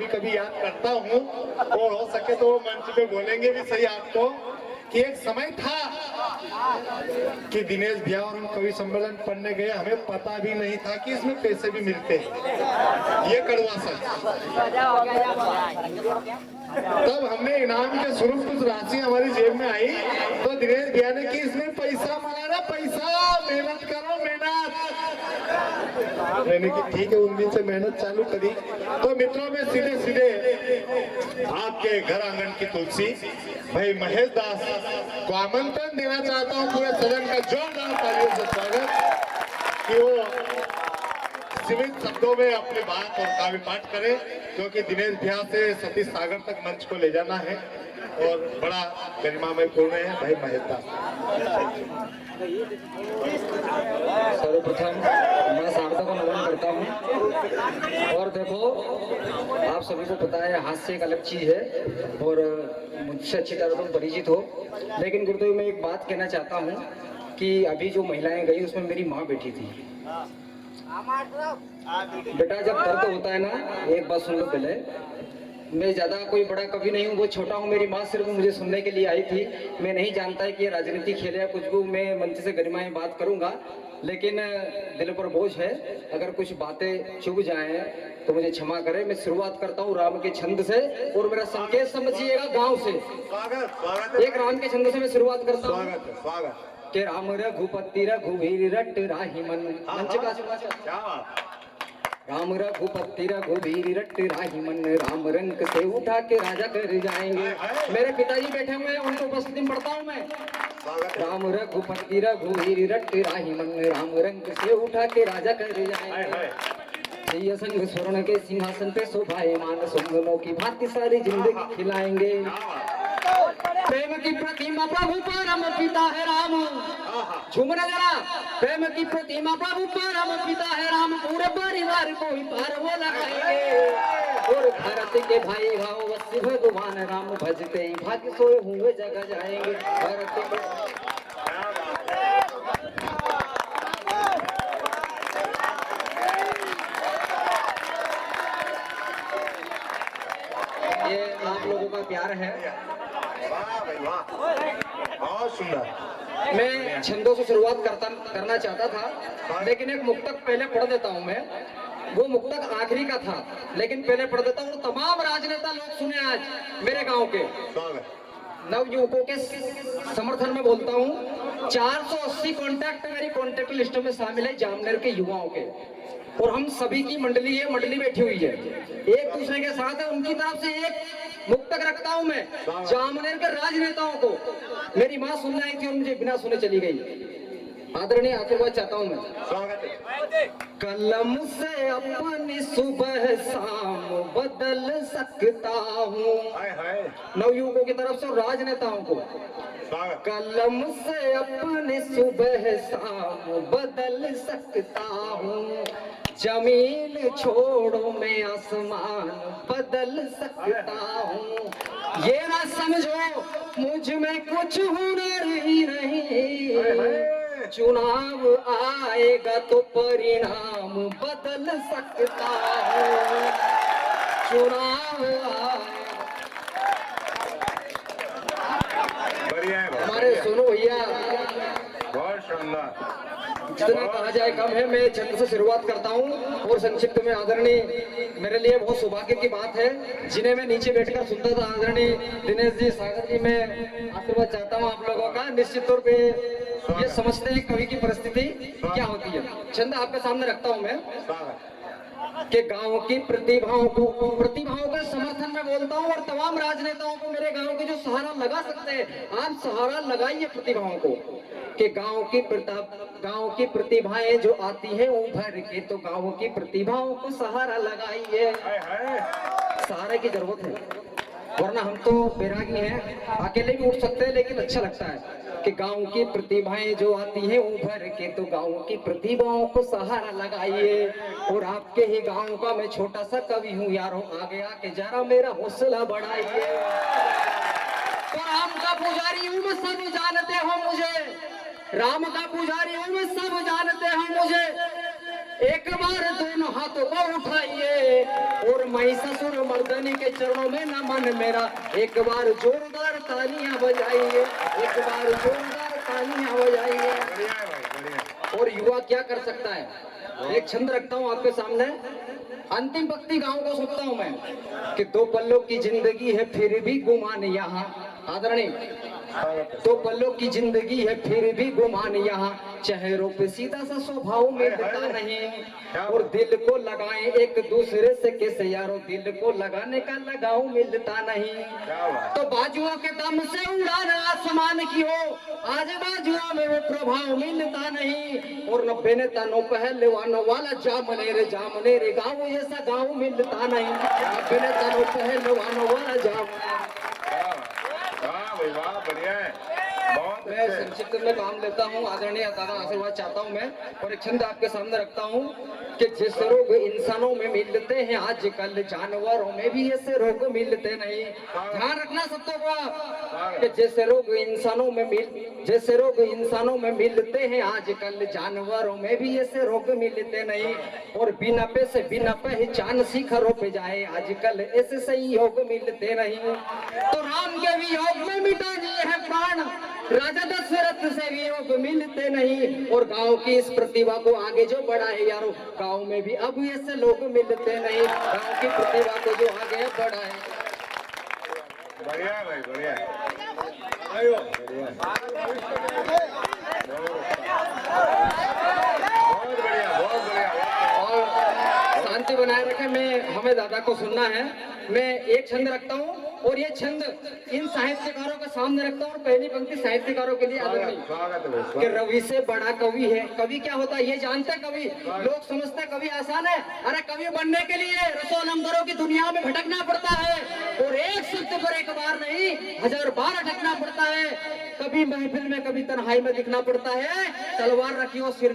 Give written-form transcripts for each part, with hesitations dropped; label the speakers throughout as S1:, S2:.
S1: कभी याद करता हूँ, और हो सके तो वो मंच पे बोलेंगे भी सही आपको कि एक समय था कि दिनेश भैया और हम कवि सम्मेलन पढ़ने गए, हमें पता भी नहीं था कि इसमें पैसे भी मिलते हैं, ये कड़वा सच। तब हमने इनाम के स्वरूप कुछ राशि हमारी जेब में आई, तो दिनेश भैया ने कि इसमें पैसा मारा, पैसा मेहनत करो मेहनत। मैंने कि ठीक है, उन दिन से मेहनत चालू करी। तो मित्रों में सीधे सीधे आपके घर आंगन की तुलसी भाई महेश दास को आमंत्रण देना चाहता हूं, पूरे सदन का जोरदार तालियों से स्वागत, कि वो सीमित शब्दों में अपनी बात और काव्य पाठ करें, क्योंकि दिनेश भैया से सतीश सागर तक मंच को ले जाना है और बड़ा गरिमामय पूर्ण है। भाई महेश दास।
S2: सर्वप्रथम मैं शारदा को नमन करता हूँ। और देखो, आप सभी को पता है हास्य एक अलग चीज है और मुझसे अच्छी तरह तुम परिचित हो, लेकिन गुरुदेव मैं एक बात कहना चाहता हूँ कि अभी जो महिलाएं गई उसमें मेरी माँ बैठी थी। बेटा जब दर्द होता है ना, एक बात सुन लो पहले, मैं ज्यादा कोई बड़ा कवि नहीं हूँ, वो छोटा हूँ, मेरी माँ सिर्फ मुझे सुनने के लिए आई थी। मैं नहीं जानता है कि ये राजनीति खेल है कुछ भी, मैं मंच से गरिमाएं बात करूंगा, लेकिन दिल पर बोझ है, अगर कुछ बातें चुभ जाएं तो मुझे क्षमा करें। मैं शुरुआत करता हूँ राम के छंद से, और मेरा संकेत समझिएगा गाँव से। एक राम के छंद से मैं शुरुआत करता हूँ कि राम रघुपति रघुवीर रट राही मन। मंच का राम रघुपति रघुवीर रट राही मन, राम रंग से उठा के राजा कर जाएंगे। मेरे पिताजी बैठे हुए हैं, उनकी उपस्थिति में पढ़ता हूँ मैं। राम रघुपति रघुवीर रट राही मन, राम रंग से उठा के राजा कर जाएंगे। जय संग स्वर्ण के सिंहासन पे शोभायमान, सुंदरों की भांति सारी जिंदगी खिलाएंगे। प्रेम की प्रतिमा प्रभु परम पिता है राम, झूमना जरा। प्रेम की प्रतिमा प्रभु परम पिता है राम, पूरे परिवार को ही पार वो लगाएंगे। और भारत के भाई भाव वसी भगवान राम, भजते ही भाग्य सोए हुए जगह जाएंगे। भारत के ये आप लोगों का प्यार है।
S1: बहुत सुंदर।
S2: मैं छंदों से शुरुआत करना चाहता था, लेकिन एक मुक्तक पहले पढ़ देता हूँ मैं। वो मुक्तक आखिरी का था, लेकिन पहले पढ़ देता हूँ। तमाम राजनेता लोग सुने आज मेरे गांव के नव युवकों के समर्थन में बोलता हूँ। 480 कॉन्टैक्ट मेरी कॉन्टैक्ट लिस्ट में शामिल है जामनेर के युवाओं के, और हम सभी की मंडली है, मंडली बैठी हुई है, एक दूसरे के साथ है। उनकी तरफ से एक मुक्तक रखता हूं मैं जामनेर के राजनेताओं को। मेरी माँ सुनने आई थी और मुझे बिना सुने चली गई। आदरणीय आशीर्वाद चाहता हूं मैं। कलम से अपनी सुबह शाम बदल सकता हूँ, नवयुवकों की तरफ से राजनेताओं को। कलम से अपनी सुबह शाम बदल सकता हूँ, जमीन छोड़ो मैं आसमान बदल सकता हूँ। ये ना समझो मुझ में कुछ हुनर ही नहीं, चुनाव आएगा तो परिणाम बदल सकता हूँ। चुनाव
S1: बढ़िया है,
S2: हमारे सुनो भैया,
S1: बहुत शानदार।
S2: जितना कहा जाए कम है। मैं छंद से शुरुआत करता हूँ और संक्षिप्त में। आदरणीय, मेरे लिए बहुत सौभाग्य की बात है, जिन्हें मैं नीचे बैठकर सुनता था। आदरणीय दिनेश जी, सागर जी, मैं आशीर्वाद चाहता हूँ आप लोगों का। निश्चित तौर पे ये समझते हैं कवि की परिस्थिति क्या होती है। छंद आपके सामने रखता हूँ मैं कि गांव की प्रतिभाओं के समर्थन में बोलता हूँ, और तमाम राजनेताओं को मेरे गांव के जो सहारा लगा सकते हैं, आप सहारा लगाइए प्रतिभाओं को। कि गांव की प्रतिभाएं जो आती हैं उभर के, तो गांव की प्रतिभाओं को सहारा लगाइए। सहारे की जरूरत है, वरना हम तो बैरागी हैं, अकेले भी उठ सकते हैं, लेकिन अच्छा लगता है कि गांव की प्रतिभाएं जो आती हैं उभर के, तो गांव की प्रतिभाओं को सहारा लगाइए। और आपके ही गांव का मैं छोटा सा कवि हूँ यारों, आगे आके जरा मेरा हौसला बढ़ाइए। तो राम का पुजारी हूँ मैं, सब जानते हो मुझे, राम का पुजारी हूँ मैं, सब जानते हो मुझे। एक बार दोनों हाथों को उठाइए और महिषासुर मर्दनी के चरणों में नमन मेरा। एक बार जोरदार तालियां बजाइए, एक बार जोरदार तालियां बजाइए।
S1: बढ़िया है भाई, बढ़िया।
S2: और युवा क्या कर सकता है? एक छंद रखता हूँ आपके सामने, अंतिम पंक्ति गाँव को सुनता हूँ मैं कि दो पल्लों की जिंदगी है फिर भी गुमान यहाँ। आदरणीय, दो पल्लों की जिंदगी है फिर भी गुमान यहाँ, चेहरों पे सीधा सा स्वभाव मिलता नहीं और दिल को लगाएं एक दूसरे से कैसे यारो, दिल को लगाने का लगाव मिलता नहीं। तो बाजुओं के दम से उड़ान आसमान की हो, आज बाजुओं में वो प्रभाव मिलता नहीं। और 90 ने तनों पहलवानों वाला जामने रे गाँव जैसा गाँव मिलता नहीं। 90 ने तनों पहलवानों वाला
S1: वाह भाई वाह, बढ़िया है, बहुत
S2: मैं
S1: अच्छे।
S2: संक्षिप्त में काम लेता हूँ। आदरणीय दादा आशीर्वाद चाहता हूँ मैं, और एक छंद आपके सामने रखता हूँ कि जैसे रोग इंसानों में मिलते हैं आजकल जानवरों में भी ऐसे रोग मिलते नहीं। ध्यान रखना सबको कि जैसे रोग इंसानों में मिलते हैं आजकल जानवरों में भी ऐसे रोग मिलते नहीं। और बिना पैसे बिना पहचान शिखरों पे जाए आजकल ऐसे सहयोग मिलते नहीं। तो राम के वियोग में मिटा दिए हैं प्राण, राजा दशरथ से वियोग मिलते नहीं। और गांव की इस प्रतिभा को आगे जो बढ़ाए यारो, गांव में भी अब ऐसे लोग मिलते नहीं। गांव की प्रतिभा को जो आगे बढ़ाए।
S1: बढ़िया है भाई, बढ़िया है। आयो, बढ़िया। बहुत बढ़िया, बहुत बढ़िया।
S2: और शांति बनाए रखे। मैं हमें दादा को सुनना है। मैं एक छंद रखता हूँ और ये छंद इन साहित्यकारों के सामने रखता हूँ। पहली पंक्ति साहित्यकारों के लिए आदरणीय
S1: स्वागत है भाई,
S2: कि रवि से बड़ा कवि है। कवि क्या होता है ये जानते हैं? कवि लोग समझते हैं कवि आसान है। अरे कवि बनने के लिए रसों नंबरों की दुनिया में भटकना पड़ता है और एक शब्द पर एक बार नहीं 1000 बार अटकना पड़ता है। कभी महफिल में कभी तन्हाई में दिखना पड़ता है। तलवार रखी हो सिर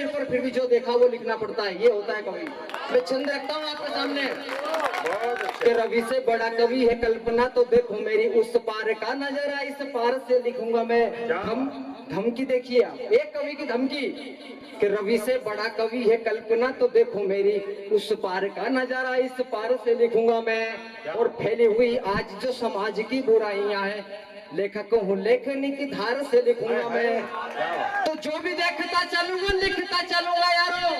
S2: पर फिर भी जो देखा वो लिखना पड़ता है। ये होता है कवि। मैं छंद रखता हूँ आपके सामने कि रवि से बड़ा कवि है कल्पना तो देखो मेरी, उस पार का नजारा इस पार से लिखूंगा मैं। धमकी देखिए, एक कवि की धमकी कि रवि से बड़ा कवि है कल्पना तो देखो मेरी, उस पार का नजारा इस पार से लिखूंगा मैं। और फैली हुई आज जो समाज की बुराइयां हैं लेखक हूँ लेखनी की धार से लिखूंगा मैं। तो जो भी देखता चलूंगा लिखता चलूंगा यारो,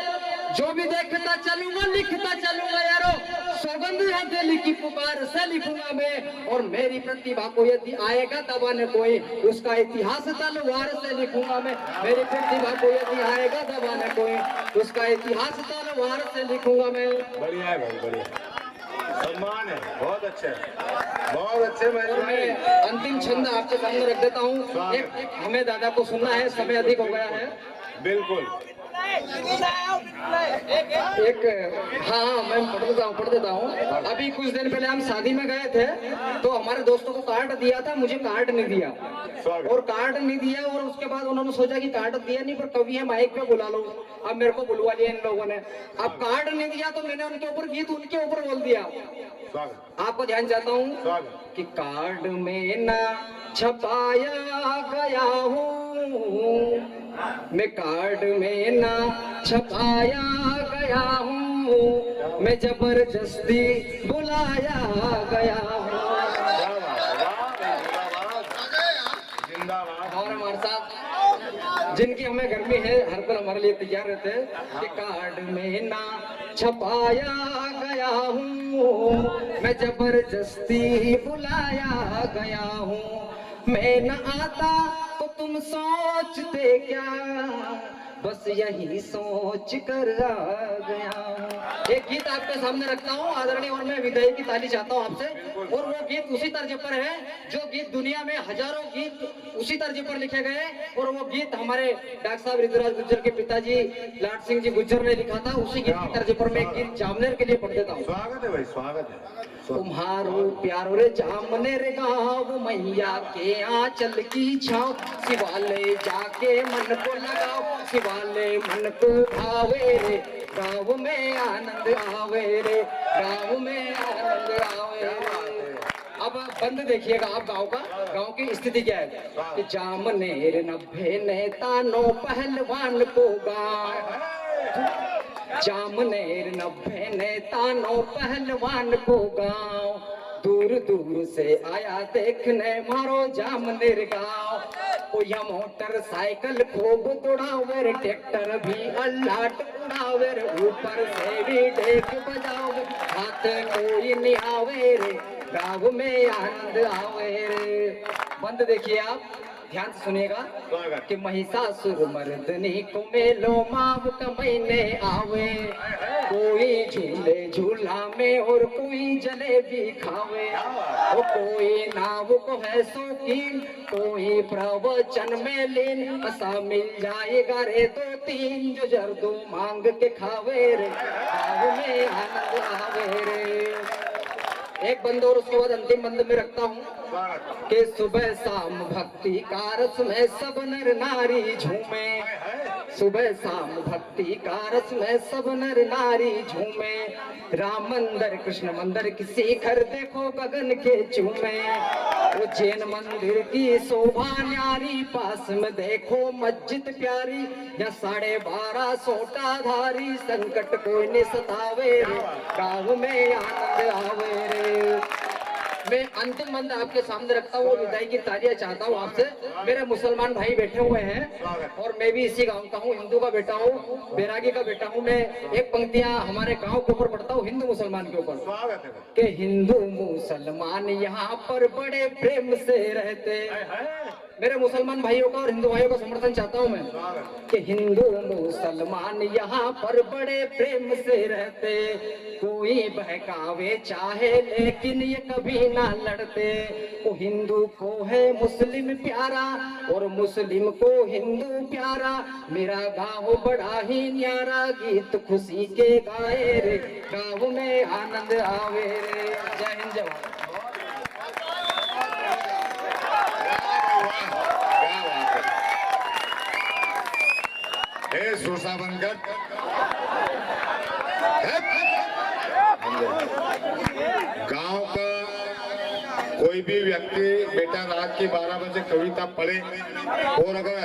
S2: जो भी देखता चलूंगा लिखता चलूंगा यारो। सौगंध है दिल की पुकार से लिखूंगा मैं। और मेरी प्रतिभा को यदि आएगा दबाने कोई, उसका इतिहास तलवार से लिखूंगा मैं। मेरी प्रतिभा को यदि आएगा दबाने कोई, उसका इतिहास तलवार से लिखूंगा मैं।
S1: बढ़िया है भाई, बढ़िया। सम्मान है, बहुत अच्छे, बहुत अच्छे भाई।
S2: और मैं अंतिम छंद आपके सामने रख देता हूँ। एक हमें दादा को सुनना है, समय अधिक हो गया है।
S1: बिल्कुल।
S2: एक हाँ मैं पढ़ देता हूँ। अभी कुछ दिन पहले हम शादी में गए थे तो हमारे दोस्तों को कार्ड दिया था, मुझे कार्ड नहीं दिया। और कार्ड नहीं दिया और उसके बाद उन्होंने सोचा कि कार्ड दिया नहीं पर कवि है माइक पे बुला लो। अब मेरे को बुलवा लिया इन लोगों ने। अब कार्ड नहीं दिया तो मैंने उनके ऊपर गीत उनके ऊपर बोल दिया। आपको ध्यान चाहता हूँ कि कार्ड में ना छपाया गया हूँ, मैं कार्ड में ना छपाया गया हूँ, मैं जबरदस्ती बुलाया गया हूँ। और हमारे साथ जिनकी हमें गर्मी है हर पल हमारे लिए तैयार रहते हैं कि कार्ड में ना छपाया गया हूँ, मैं जबरदस्ती बुलाया गया हूँ। मैं न आता तो तुम सोचते क्या, बस यही सोच कर आ गया हूँ। एक गीत आपके सामने रखता हूँ आदरणीय, और मैं विदाई की ताली चाहता हूँ आपसे। और वो गीत उसी तर्ज पर है जो गीत दुनिया में हजारों गीत उसी तर्ज पर लिखे गए। और वो गीत हमारे डॉक्टर साहब ऋतुराज गुज्जर के पिताजी लाट सिंह जी गुज्जर ने लिखा था। उसी गीत की तर्ज पर मैं एक गीत जामनेर के लिए पढ़ देता हूँ।
S1: स्वागत है भाई, स्वागत है।
S2: तुम्हारो प्यारो रे जामनेर गाँव मैया के आंचल की छाँव, शिवालय जाके मन को लगाओ, शिवालय मन को भावे रे, गाँव में आनंद आवे रे, गाँव में आनंद आवे रे। अब अब बंद देखिएगा आप गांव की स्थिति क्या है कि जामनेर नभे ने तानो पहलवान को गाँव, जामनेर नभे ने तानो पहलवान को गाँव, दूर दूर से आया देखने मारो जामनेर गाँव। ओ या मोटरसाइकिल खूब दौड़ावे, ट्रैक्टर भी अल्लाट उड़ावे, ऊपर से भी ढेक बजावे, हाथ कोई नहीं आवे रे, गाँव में आनंद आवे रे। बंद देखिए आप, ध्यान से सुनिएगा कि महिषासुर मर्दनी को मेलो माव कमैने आवे, कोई झूले झूला में और कोई जलेबी खावे, ओ कोई नाव को है शौकीन, कोई प्रवचन में लीन, ऐसा मिल जाएगा रे दो तीन जो जर्दू मांग के खावे रे, गाँव में आनंद आवे रे। एक बंद और उसके बाद अंतिम बंद में रखता हूँ कि सुबह शाम भक्ति का रस में सब नर नारी झूमे, सुबह शाम भक्ति का रस में सब नर नारी झूमे, राम मंदिर कृष्ण मंदिर किसी घर देखो गगन के चूमे, वो जैन मंदिर की शोभा न्यारी, पास में देखो मस्जिद प्यारी, या 12.5 सोटा धारी, संकट कोई नहीं सतावे रे, गाँव में आनंद आवे रे। मैं अंतिम बंद आपके सामने रखता हूँ, विदाई की तालियां चाहता हूँ आपसे। मेरे मुसलमान भाई बैठे हुए हैं और मैं भी इसी गांव का हूँ, हिंदू का बेटा हूँ, बैरागी का बेटा हूँ। मैं एक पंक्तियां हमारे गांव के ऊपर पढ़ता हूँ, हिंदू मुसलमान के ऊपर, कि हिंदू मुसलमान यहाँ पर बड़े प्रेम से रहते। मेरे मुसलमान भाइयों का और हिंदू भाइयों का समर्थन चाहता हूँ मैं कि हिंदू मुसलमान यहाँ पर बड़े प्रेम से रहते, कोई बहकावे चाहे लेकिन ये कभी ना लड़ते, वो हिंदू को है मुस्लिम प्यारा और मुस्लिम को हिंदू प्यारा, मेरा गाँव बड़ा ही न्यारा, गीत खुशी के गाए रे, गाँव में आनंद आवे रे। जय हिंद जय भारत।
S1: हे सुरसा बनकर गांव का कोई भी व्यक्ति बेटा रात के 12 बजे कविता पढ़े और अगर